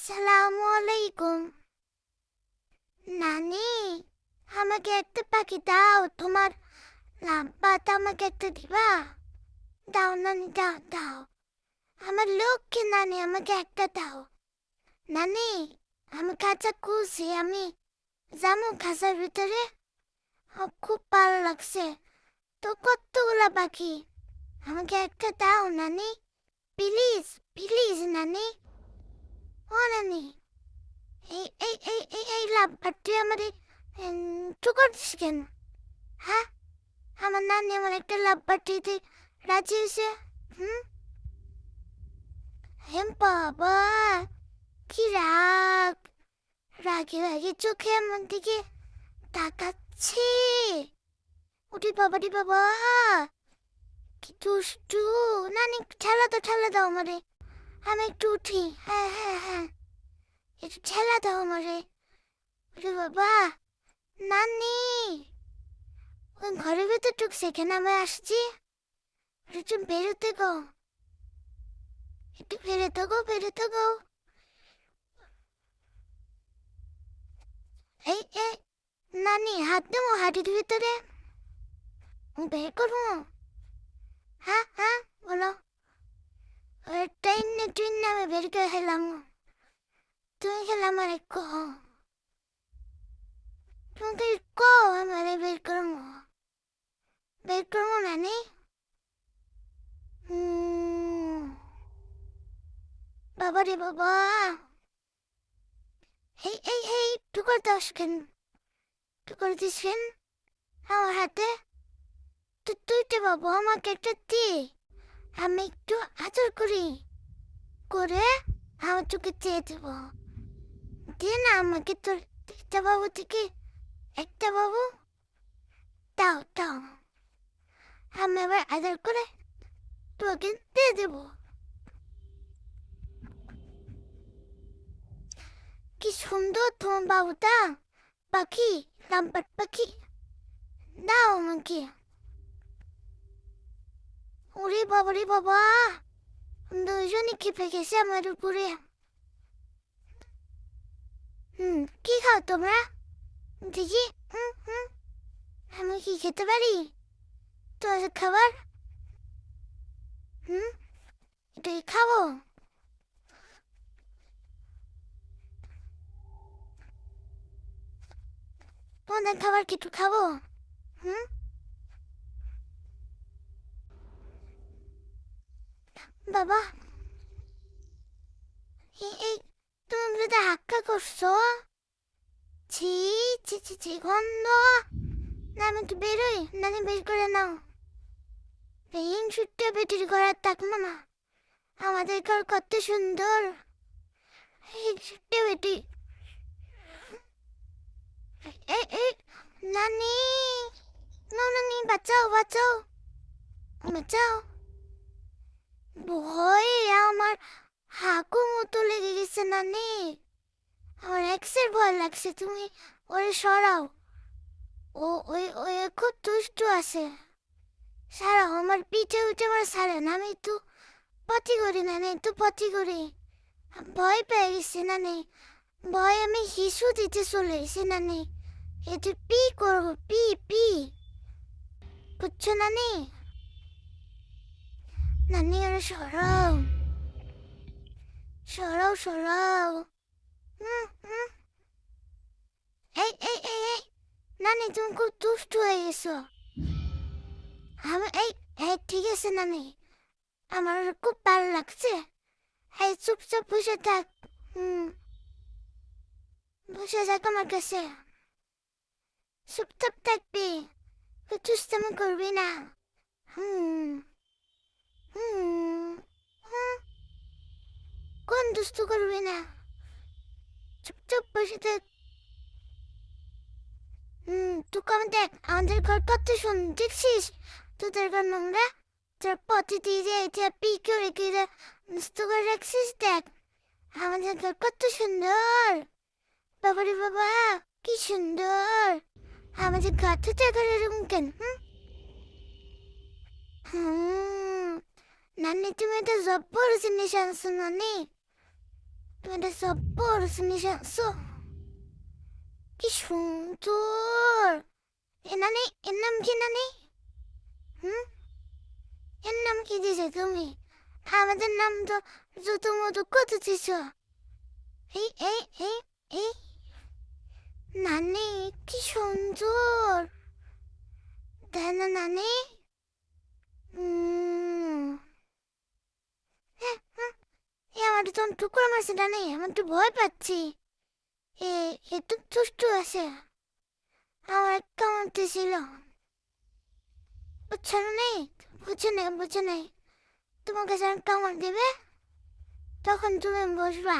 আসসালামু আলাইকুম। নানি, আমাকে একটা পাখি দাও। তোমার লাম্বাটা আমাকে একটা দিবা? দাও নানি, দাও দাও। আমার লক্ষ্মী নানি, আমাকে একটা দাও। নানি, আমি খাঁচা খুলছি, আমি যাবো খাঁচার ভিতরে। আমার খুব ভালো লাগছে তো, কতগুলা পাখি। আমাকে একটা দাও নানি, প্লিজ প্লিজ নানি। ও নানি, এই লাভবার তুই আমার একটু করছিস কেন? হ্যাঁ, আমার নানি আমার একটা লাভবার দিতে রাজি হয়েছে। হুম। হেম বাবা, কি রাগ! রাগে রাগে চোখে আমার দিকে তাকাচ্ছে। উঠি বাবা রে বাবা, কি দুষ্টু! নানি, ঠেলা দাও আমারে। আমি একটু উঠি। হ্যাঁ হ্যাঁ হ্যাঁ, একটু ঠেলা দাও আমারে। ওরে বাবা, নানি ওই ঘরের ভেতর ঢুকছে কেন? আমি আসছি। একটু বেরোতে গো, একটু বেরোতে গো, বেরোতে গো। এই এই নানি, হাত দেবো হাঁটির ভিতরে? বের করবো? হ্যাঁ হ্যাঁ, বলো। ট্রেন আমি বের করে খেলাম। তুমি খেলাম আর কহ, তোমাকে কহ আমার বের করবো। বের করবো নানি। বাবা রে বাবা, এই একটু করে দাস কেন? একটু করে দিস কেন আমার হাতে? তুই তো বাবা, আমাকে একটা দে, আমি একটু আদর করি। করে আমার চোখে চেয়ে দেবো। দে না আমাকে তোর একটা বাবু থেকে একটা বাবু। দাও দাও, আমি আবার আদর করে তোকে দিয়ে দেবো। কি সুন্দর তোমার বাবুটা! পাখি, লাম্পাট পাখি। দাও আমাকে। ওরে বাবা রে বাবা, দুইজনই খেপে গেছে আমার উপরে। কি খাও তোমরা দেখি? হুম হুম, আমি কি খেতে পারি তোমাদের খাবার? হুম, এটাই খাবো? তোমাদের খাবার কি একটু খাবো? হুম। বাবা, এই তুমি বুঝতে হাক্কা করছো? ছি ছি ছি ছি, গন্ধ! না, আমি একটু বেরোই। নানি, বের করে নাও। এই ছোট্ট বেটির ঘর আর থাকলো না। আমাদের ঘর কত সুন্দর। এই ছোট্ট বেটি। এই নানি, নানি, বাঁচাও বাঁচাও বাঁচাও! ভয়ে আমার হাঁকু মতো লেগে গেছে নানি। আমার এক্সের ভয় লাগছে, তুমি ওরে সরাও। ও ওই ওই খুব দুষ্টু আছে। সারাও, আমার পিঠে উঠে আমার সারে না। আমি একটু পটি করি নানি, একটু পটি করি। ভয় পেয়ে গেছি নানি। ভয় আমি হিসু দিতে চলে এসেছি নানি। একটু পি করবো, পি পি। বুঝছো নানি? নানি, ওরে সরাও, সরাও সরাও। হুম। এই নানি, তুমি খুব দুষ্ট হয়ে গেছো। আমি এই এই ঠিক আছে নানি, আমার খুব ভালো লাগছে। এই চুপচাপ বসে থাক। হুম, বসে থাক আমার কাছে। চুপচাপ থাকবি, দুষ্টামি করবি না। হুম হুম হুম, কোন দুষ্টু করবি না, চুপচাপ বসে থাক। তুই কম দেখ, আমাদের ঘর কত সুন্দর দেখছিস? তোদের ঘর নোংরা, তোর পথে দিয়ে যে এটা পি করে করে নষ্ট করে রাখছিস। দেখ আমাদের ঘর কত সুন্দর। বাবারে বাবা, কি সুন্দর! আমাদের ঘর তো ঘরে রুম কেন? হুম, নানি, তুমি তো জব্বর জিনিস আনছো নানি। তুমি একটা সব বড় জিনিস আনছো। কি সুন্দর। নানি, এর নাম কি নানি? হুম, এর নাম কি দিয়েছো তুমি? আমাদের নাম তো জুতো মতো কত দিছ। এই এই এই এই নানি, কি সুন্দর। তাই না নানি? উম, হ্যাঁ, আমার তো টুকরো মারছে নানি, আমার তো ভয় পাচ্ছি। এ একটু দুষ্টু আছে, আমার কামড়তেছিল। বুঝছো নেই, বুঝছো নেই, তোমাকে যখন কামড় দেবে তখন তুমি বসবা।